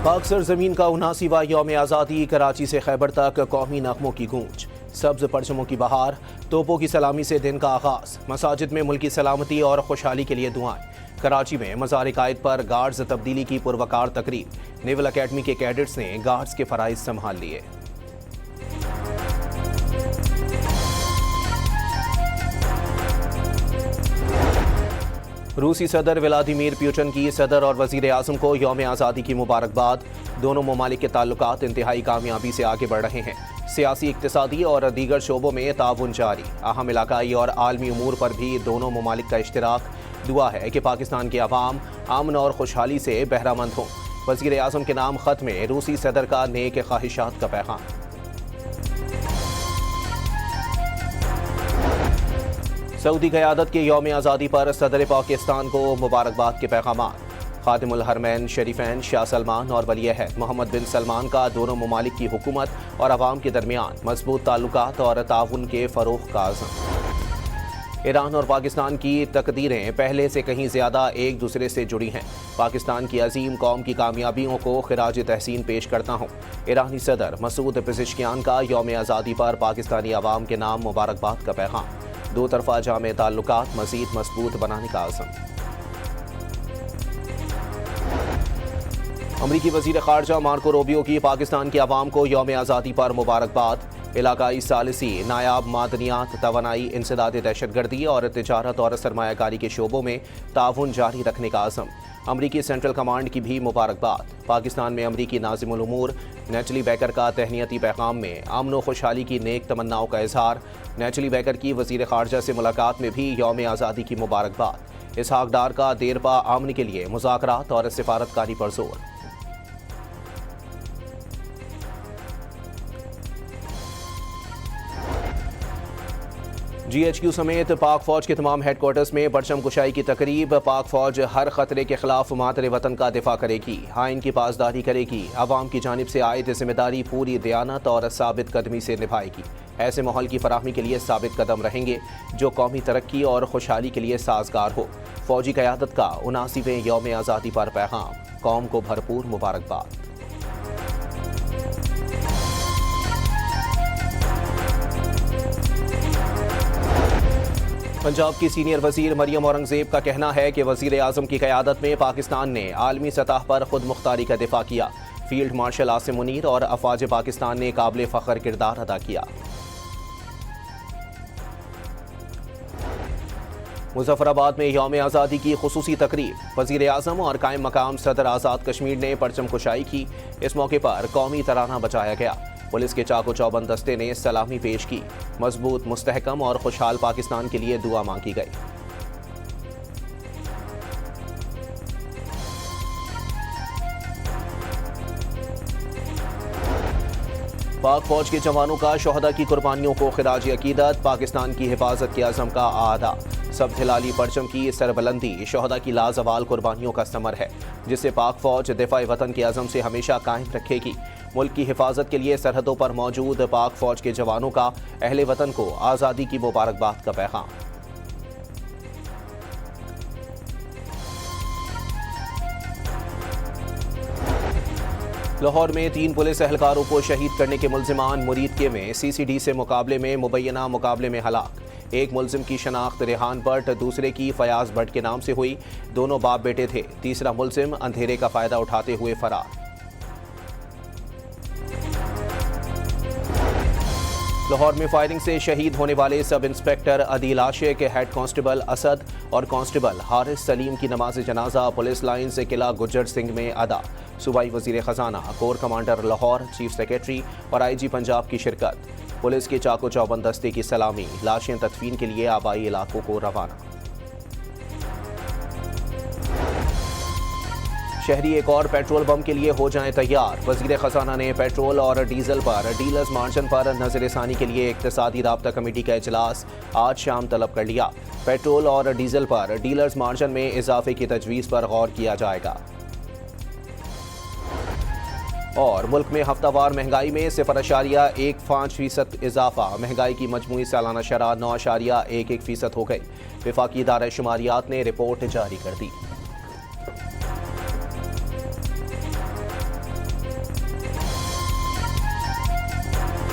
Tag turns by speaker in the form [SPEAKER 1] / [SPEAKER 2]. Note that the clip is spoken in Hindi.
[SPEAKER 1] पाक सरजमीन का 79वां यौम आज़ादी, कराची से खैबर तक कौमी नगमों की गूंज, सब्ज परचमों की बहार, तोपों की सलामी से दिन का आगाज, मसाजिद में मुल्की सलामती और खुशहाली के लिए दुआएं। कराची में मज़ार कायद पर गार्ड्स तब्दीली की पुरवकार तकरीब, नेवल अकेडमी के कैडेट्स ने गार्ड्स के फराइज संभाल लिए। रूसी सदर व्लादिमीर पुतिन की सदर और वजीर आज़म को यौम आज़ादी की मुबारकबाद। दोनों ममालिक के ताल्लुकात इंतहाई कामयाबी से आगे बढ़ रहे हैं। सियासी, इक्तिसादी और दीगर शोबों में ताउन जारी। अहम इलाकाई और आलमी उमूर पर भी दोनों ममालिक का इश्तिराक। दुआ है कि पाकिस्तान के अवाम अमन और खुशहाली से बहरामंद हों। वजीर आज़म के नाम खत में रूसी सदर का नेक ख्वाहिशात का पैगाम। सऊदी क़यादत के यौम आज़ादी पर सदर पाकिस्तान को मुबारकबाद के पैगामात। खादिमुल हरमैन शरीफैन शाह सलमान और वली-ए-अहद मोहम्मद बिन सलमान का दोनों ममालिक की हुकूमत और अवाम के दरमियान मजबूत ताल्लुकात और ताउन के फ़रोग़ का आज़म। ईरान और पाकिस्तान की तकदीरें पहले से कहीं ज़्यादा एक दूसरे से जुड़ी हैं। पाकिस्तान की अजीम कौम की कामयाबियों को खिराज तहसीन पेश करता हूँ। ईरानी सदर मसूद पेज़ेश्कियान का यौम आज़ादी पर पाकिस्तानी अवाम के नाम मुबारकबाद का पैगाम। दो तरफा जामे ताल्लुकात मज़ीद मजबूत बनाने का आज़म। अमरीकी वज़ीर ख़ारजा मार्को रूबियो की पाकिस्तान के अवाम को यौम आज़ादी पर मुबारकबाद। इलाकाई सालिसी, नायाब मादनियात, तवानाई, इंसदाद दहशतगर्दी और तिजारत और सरमायाकारी के शोबों में ताउन जारी रखने का आज़म। अमरीकी सेंट्रल कमांड की भी मुबारकबाद। पाकिस्तान में अमरीकी नाज़िमुल उमूर नेटली बैकर का तहनीती पैगाम में अमन व खुशहाली की नेक तमन्नाओं का इजहार। नेटली बैकर की वज़ीर ख़ारजा से मुलाकात में भी यौम आज़ादी की मुबारकबाद। इसहाक डार का देरपा अमन के लिए मुज़ाकरात और सिफारतकारी पर जोर। GHQ समेत पाक फौज के तमाम हेडक्वार्टर्स में परचम कुशाई की तकरीब। पाक फौज हर खतरे के खिलाफ मातरे वतन का दिफा करेगी, आइन की पासदारी करेगी, आवाम की जानिब से आयद जिम्मेदारी पूरी दयानत और साबित कदमी से निभाएगी। ऐसे माहौल की फराहमी के लिए साबित कदम रहेंगे जो कौमी तरक्की और खुशहाली के लिए साजगार हो। फौजी क़यादत का 79वें यौम आज़ादी पर पैगाम, कौम को भरपूर मुबारकबाद। पंजाब की सीनियर वजीर मरियम औरंगजेब का कहना है कि वजीर आज़म की क़यादत में पाकिस्तान ने आलमी सतह पर खुद मुख्तारी का दिफा किया। फील्ड मार्शल आसिम मुनीर और अफवाज पाकिस्तान ने काबिल फ़ख्र किरदार अदा किया। मुजफ्फराबाद में यौम आज़ादी की खुसूसी तकरीब। वजीर आज़म और कायम मकाम सदर आज़ाद कश्मीर ने परचम कुशाई की। इस मौके पर कौमी तराना बजाया गया। पुलिस के चाको चौबंद दस्ते ने सलामी पेश की। मजबूत, मुस्तहकम और खुशहाल पाकिस्तान के लिए दुआ मांगी गई। पाक फौज के जवानों का शोहदा की कुर्बानियों को खिराज अकीदत। पाकिस्तान की हिफाजत के अज़म का आदा। सब हिलाली परचम की सरबलंदी शोहदा की लाजवाल कुर्बानियों का समर है, जिसे पाक फौज दिफा वतन के अज़म से हमेशा कायम रखेगी। मुल्क की हिफाजत के लिए सरहदों पर मौजूद पाक फौज के जवानों का अहले वतन को आज़ादी की मुबारकबाद का पैगाम। लाहौर में 3 पुलिस एहलकारों को शहीद करने के मुल्जिमान मुरीदके में CCD से मुकाबले में मुबैना मुकाबले में हलाक। एक मुल्जिम की शनाख्त रेहान भट्ट, दूसरे की फयाज भट्ट के नाम से हुई। दोनों बाप बेटे थे। तीसरा मुल्जिम अंधेरे का फायदा उठाते हुए फरार। लाहौर में फायरिंग से शहीद होने वाले सब इंस्पेक्टर अदील आशिक, हेड कांस्टेबल असद और कांस्टेबल हारिस सलीम की नमाज जनाजा पुलिस लाइन से किला गुज्जर सिंह में अदा। सूबाई वजीर खजाना, core commander Lahore, chief secretary और IG पंजाब की शिरकत। पुलिस के चाको चौबंद दस्ते की सलामी। लाशें तदफीन के लिए आबाई इलाकों को रवाना। शहरी एक और पेट्रोल बम के लिए हो जाएं तैयार। वजीर खजाना ने पेट्रोल और डीजल पर डीलर्स मार्जिन पर नजरसानी के लिए इक्तिसादी राब्ता कमेटी का इजलास आज शाम तलब कर लिया। पेट्रोल और डीजल पर डीलर्स मार्जिन में इजाफे की तजवीज़ पर गौर किया जाएगा। और मुल्क में हफ्तावार महंगाई में 0.15% इजाफा। महंगाई की मजमूई सालाना शरह 9.11% हो गई। वफाकी इदारा शुमारियात ने रिपोर्ट जारी कर दी।